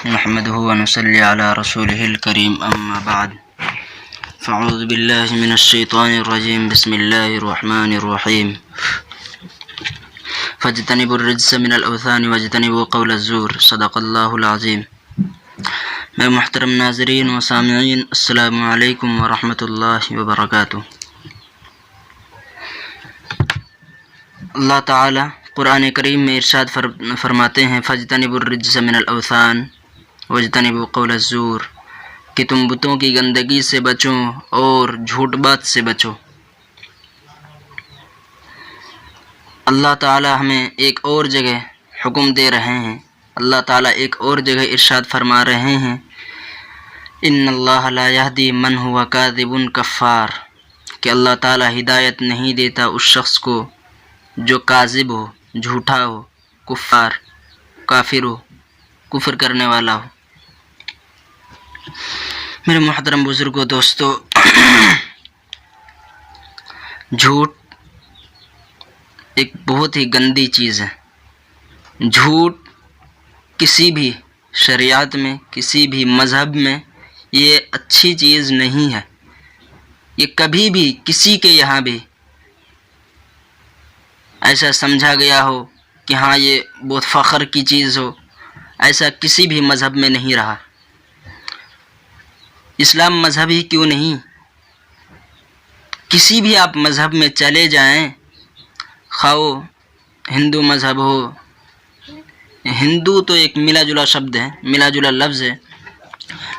نحمده ونصلي على رسوله الكريم أما بعد فأعوذ بالله من الشيطان الرجيم بسم الله الرحمن الرحيم فاجتنبوا الرجس من الأوثان واجتنبوا قول الزور صدق اللہ العظیم۔ میں محترم ناظرین و سامعین، السلام علیکم ورحمۃ اللہ وبرکاتہ۔ اللہ تعالی قرآن کریم میں ارشاد فرماتے ہیں فاجتنبوا الرجس من الاوثان واجتنبوا قول الزور، کہ تم بتوں کی گندگی سے بچو اور جھوٹ بات سے بچو۔ اللہ تعالی ہمیں ایک اور جگہ حکم دے رہے ہیں، اللہ تعالی ایک اور جگہ ارشاد فرما رہے ہیں ان اللہ لا یہدی من هو کاذب کفار، کہ اللہ تعالی ہدایت نہیں دیتا اس شخص کو جو کاذب ہو، جھوٹا ہو، کفار، کافر ہو، کفر کرنے والا ہو۔ میرے محترم بزرگوں، دوستو، جھوٹ ایک بہت ہی گندی چیز ہے۔ جھوٹ کسی بھی شریعت میں، کسی بھی مذہب میں یہ اچھی چیز نہیں ہے۔ یہ کبھی بھی کسی کے یہاں بھی ایسا سمجھا گیا ہو کہ ہاں یہ بہت فخر کی چیز ہو، ایسا کسی بھی مذہب میں نہیں رہا۔ اسلام مذہب ہی کیوں نہیں، کسی بھی آپ مذہب میں چلے جائیں، خواہ ہندو مذہب ہو، ہندو تو ایک ملا جلا شبد ہے، ملا جلا لفظ ہے،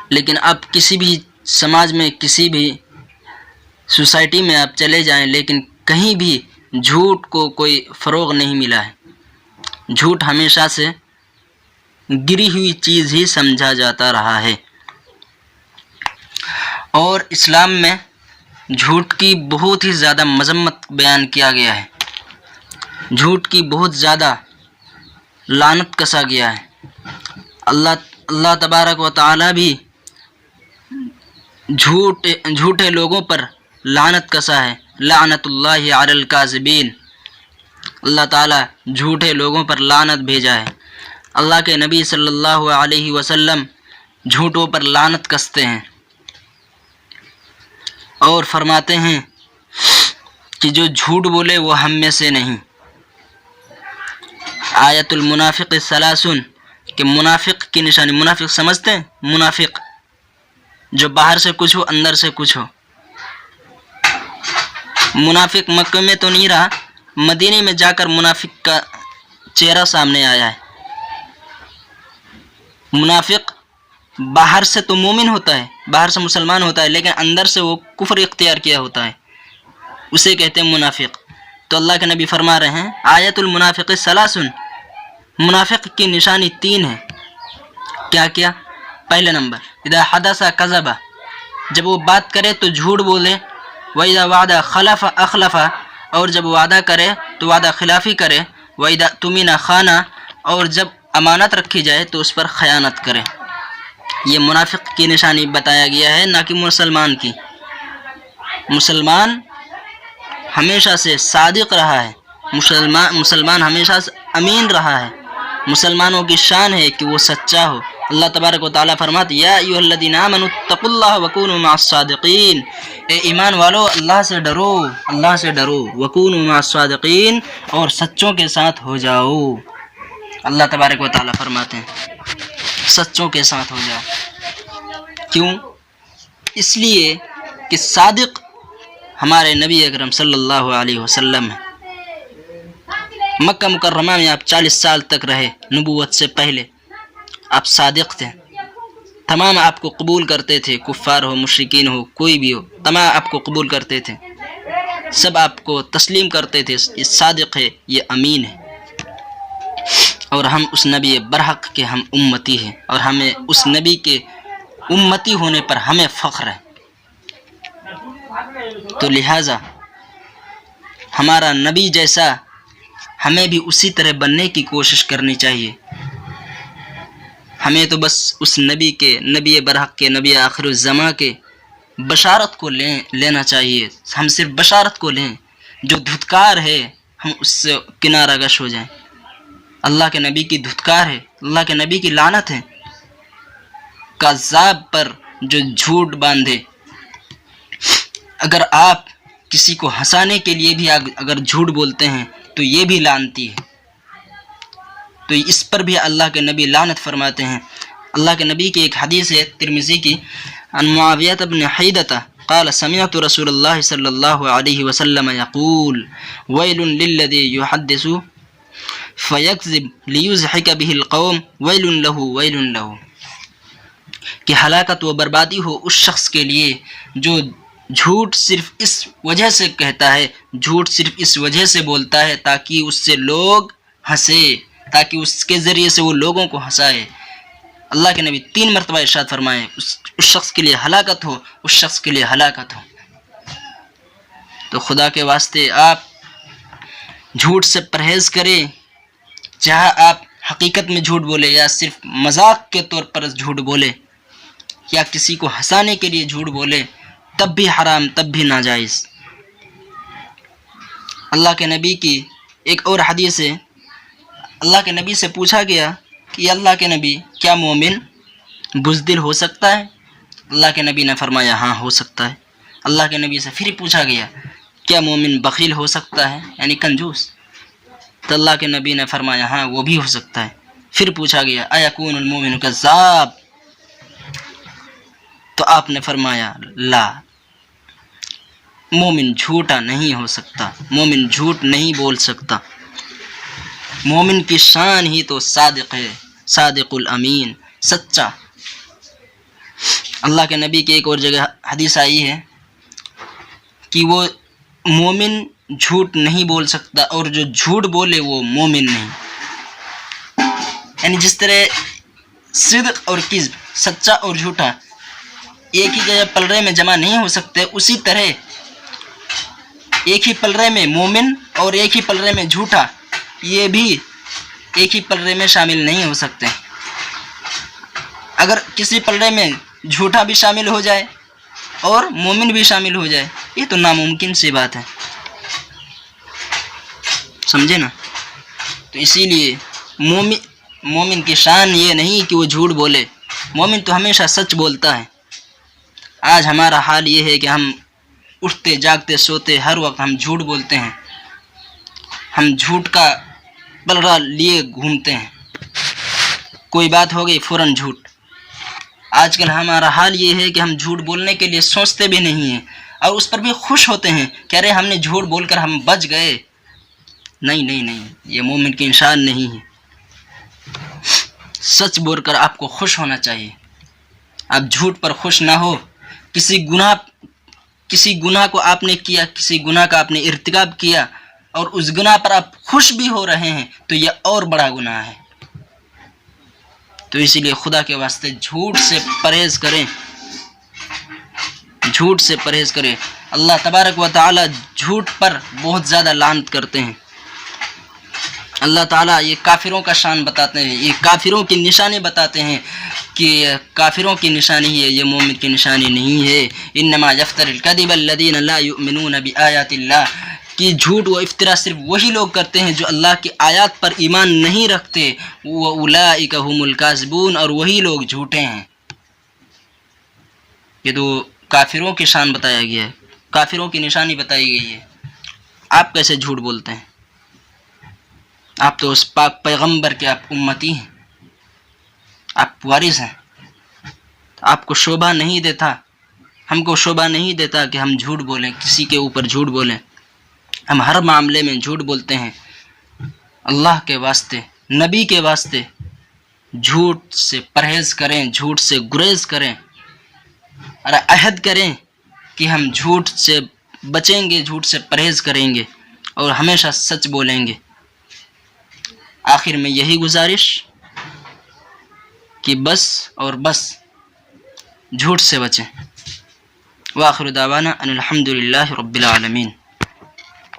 لیکن آپ کسی بھی سماج میں، کسی بھی سوسائٹی میں آپ چلے جائیں، لیکن کہیں بھی جھوٹ کو کوئی فروغ نہیں ملا ہے۔ جھوٹ ہمیشہ سے گری ہوئی چیز ہی سمجھا جاتا رہا ہے، اور اسلام میں جھوٹ کی بہت ہی زیادہ مذمت بیان کیا گیا ہے، جھوٹ کی بہت زیادہ لعنت کسا گیا ہے۔ اللہ تبارک و تعالی بھی جھوٹے لوگوں پر لعنت کسا ہے، لعنت اللہ علی الکاذبین۔ اللہ تعالی جھوٹے لوگوں پر لعنت بھیجا ہے۔ اللہ کے نبی صلی اللہ علیہ وسلم جھوٹوں پر لعنت کستے ہیں اور فرماتے ہیں کہ جو جھوٹ بولے وہ ہم میں سے نہیں۔ آیت المنافق ثلاثن، کہ منافق کی نشانی، منافق سمجھتے ہیں؟ منافق جو باہر سے کچھ ہو، اندر سے کچھ ہو۔ منافق مکہ میں تو نہیں رہا، مدینے میں جا کر منافق کا چہرہ سامنے آیا ہے۔ منافق باہر سے تو مومن ہوتا ہے، باہر سے مسلمان ہوتا ہے، لیکن اندر سے وہ کفر اختیار کیا ہوتا ہے، اسے کہتے ہیں منافق۔ تو اللہ کے نبی فرما رہے ہیں آیت المنافق ثلاثن، منافق کی نشانی 3 ہے۔ کیا کیا؟ پہلے نمبر اذا حدث کذب، جب وہ بات کرے تو جھوٹ بولے، وَإِذَا وعد خلف اخلف، اور جب وعدہ کرے تو وعدہ خلافی کرے، وَإِذَا اؤْتُمِنَ خَانَ، اور جب امانت رکھی جائے تو اس پر خیانت کرے۔ یہ منافق کی نشانی بتایا گیا ہے، نہ کہ مسلمان کی۔ مسلمان ہمیشہ سے صادق رہا ہے، مسلمان ہمیشہ سے امین رہا ہے، مسلمانوں کی شان ہے کہ وہ سچا ہو۔ اللہ تبارک و تعالیٰ فرماتے یا ایھا الذین آمنوا اتقوا اللہ وکونوا مع الصادقین، اے ایمان والو اللہ سے ڈرو، اللہ سے ڈرو، وکونوا مع الصادقین، اور سچوں کے ساتھ ہو جاؤ۔ اللہ تبارک و تعالیٰ فرماتے ہیں سچوں کے ساتھ ہو جاؤ۔ کیوں؟ اس لیے کہ صادق ہمارے نبی اکرم صلی اللہ علیہ وسلم ہے۔ مکہ مکرمہ میں آپ 40 سال تک رہے، نبوت سے پہلے آپ صادق تھے، تمام آپ کو قبول کرتے تھے، کفار ہو، مشرکین ہو، کوئی بھی ہو، تمام آپ کو قبول کرتے تھے، سب آپ کو تسلیم کرتے تھے، یہ صادق ہے، یہ امین ہے۔ اور ہم اس نبی برحق کے ہم امتی ہیں، اور ہمیں اس نبی کے امتی ہونے پر ہمیں فخر ہے۔ تو لہٰذا ہمارا نبی جیسا ہمیں بھی اسی طرح بننے کی کوشش کرنی چاہیے۔ ہمیں تو بس اس نبی کے، نبی برحق کے، نبی آخر الزماں کے بشارت کو لینا چاہیے۔ ہم صرف بشارت کو لیں، جو دھتکار ہے ہم اس سے کنارہ کش ہو جائیں۔ اللہ کے نبی کی دھتکار ہے، اللہ کے نبی کی لعنت ہے، کذاب پر جو جھوٹ باندھے. اگر آپ کسی کو ہنسانے کے لیے بھی اگر جھوٹ بولتے ہیں تو یہ بھی لعنتی ہے. تو اس پر بھی اللہ کے نبی لعنت فرماتے ہیں. اللہ کے نبی کی ایک حدیث ہے ترمذی کی، عن معاویہ بن حیدہ قال سمعت رسول اللہ صلی اللہ علیہ وسلم یقول ویل للذی یحدث فیکذب لیضحک به القوم ویل له ویل له، کہ ہلاکت و بربادی ہو اس شخص کے لیے جو جھوٹ صرف اس وجہ سے کہتا ہے، جھوٹ صرف اس وجہ سے بولتا ہے تاکہ اس سے لوگ ہنسے، تاکہ اس کے ذریعے سے وہ لوگوں کو ہنسائے. اللہ کے نبی 3 مرتبہ ارشاد فرمائے اس شخص کے لیے ہلاکت ہو، اس شخص کے لیے ہلاکت ہو. تو خدا کے واسطے آپ جھوٹ سے پرہیز کریں، چاہے آپ حقیقت میں جھوٹ بولے یا صرف مذاق کے طور پر جھوٹ بولے یا کسی کو ہنسانے کے لیے جھوٹ بولے، تب بھی حرام، تب بھی ناجائز. اللہ کے نبی کی ایک اور حدیث ہے، اللہ کے نبی سے پوچھا گیا کہ اللہ کے نبی کیا مومن بزدل ہو سکتا ہے؟ اللہ کے نبی نے فرمایا ہاں ہو سکتا ہے. اللہ کے نبی سے پھر پوچھا گیا کیا مومن بخیل ہو سکتا ہے یعنی کنجوس؟ تو اللہ کے نبی نے فرمایا ہاں وہ بھی ہو سکتا ہے. پھر پوچھا گیا ایکون المومن کذاب؟ تو آپ نے فرمایا لا، مومن جھوٹا نہیں ہو سکتا، مومن جھوٹ نہیں بول سکتا. مومن کی شان ہی تو صادق ہے، صادق الامین، سچا. اللہ کے نبی کی ایک اور جگہ حدیث آئی ہے کہ وہ مومن جھوٹ نہیں بول سکتا اور جو جھوٹ بولے وہ مومن نہیں. یعنی جس طرح صدق اور کذب، سچا اور جھوٹا ایک ہی جگہ پلڑے میں جمع نہیں ہو سکتے، اسی طرح ایک ہی پلڑے میں مومن اور ایک ہی پلڑے میں جھوٹا یہ بھی ایک ہی پلڑے میں شامل نہیں ہو سکتے. اگر کسی پلڑے میں جھوٹا بھی شامل ہو جائے اور مومن بھی شامل ہو جائے یہ تو ناممکن سی بات ہے، سمجھے نا. تو اسی لیے مومن کی شان یہ نہیں کہ وہ جھوٹ بولے، مومن تو ہمیشہ سچ بولتا ہے. آج ہمارا حال یہ ہے کہ ہم اٹھتے جاگتے سوتے ہر وقت ہم جھوٹ بولتے ہیں، ہم جھوٹ کا پلڑا لیے گھومتے ہیں. کوئی بات ہو گئی فوراً جھوٹ. آج کل ہمارا حال یہ ہے کہ ہم جھوٹ بولنے کے لیے سوچتے بھی نہیں ہیں اور اس پر بھی خوش ہوتے ہیں کہ ارے ہم نے جھوٹ بول کر ہم بچ گئے. نہیں نہیں نہیں، یہ مومن کی نشان نہیں ہے. سچ بول کر آپ کو خوش ہونا چاہیے. آپ جھوٹ پر خوش نہ ہو. کسی گناہ کو آپ نے کیا، کسی گناہ کا آپ نے ارتکاب کیا اور اس گناہ پر آپ خوش بھی ہو رہے ہیں تو یہ اور بڑا گناہ ہے. تو اسی لیے خدا کے واسطے جھوٹ سے پرہیز کریں، جھوٹ سے پرہیز کریں. اللہ تبارک و تعالی جھوٹ پر بہت زیادہ لعنت کرتے ہیں. اللہ تعالیٰ یہ کافروں کا شان بتاتے ہیں، یہ کافروں کی نشانی بتاتے ہیں کہ کافروں کی نشانی ہے، یہ مومن کی نشانی نہیں ہے. انما یفتر الکذب الذین لا یؤمنون بآیات اللہ، کہ جھوٹ و افطرا صرف وہی لوگ کرتے ہیں جو اللہ کی آیات پر ایمان نہیں رکھتے. وَأُولَٰئِكَ هُمُ الْكَاذِبُونَ، اور وہی لوگ جھوٹے ہیں. یہ تو کافروں کی شان بتایا گیا ہے، کافروں کی نشانی بتائی گئی ہے. آپ کیسے جھوٹ بولتے ہیں؟ آپ تو اس پاک پیغمبر کے آپ امتی ہیں، آپ وارث ہیں. آپ کو شوبہ نہیں دیتا، ہم کو شوبہ نہیں دیتا کہ ہم جھوٹ بولیں، کسی کے اوپر جھوٹ بولیں. ہم ہر معاملے میں جھوٹ بولتے ہیں. اللہ کے واسطے، نبی کے واسطے جھوٹ سے پرہیز کریں، جھوٹ سے گریز کریں اور عہد کریں کہ ہم جھوٹ سے بچیں گے، جھوٹ سے پرہیز کریں گے اور ہمیشہ سچ بولیں گے. آخر میں یہی گزارش کہ بس اور بس جھوٹ سے بچیں. وآخر دعوانا ان الحمد للہ رب العالمین.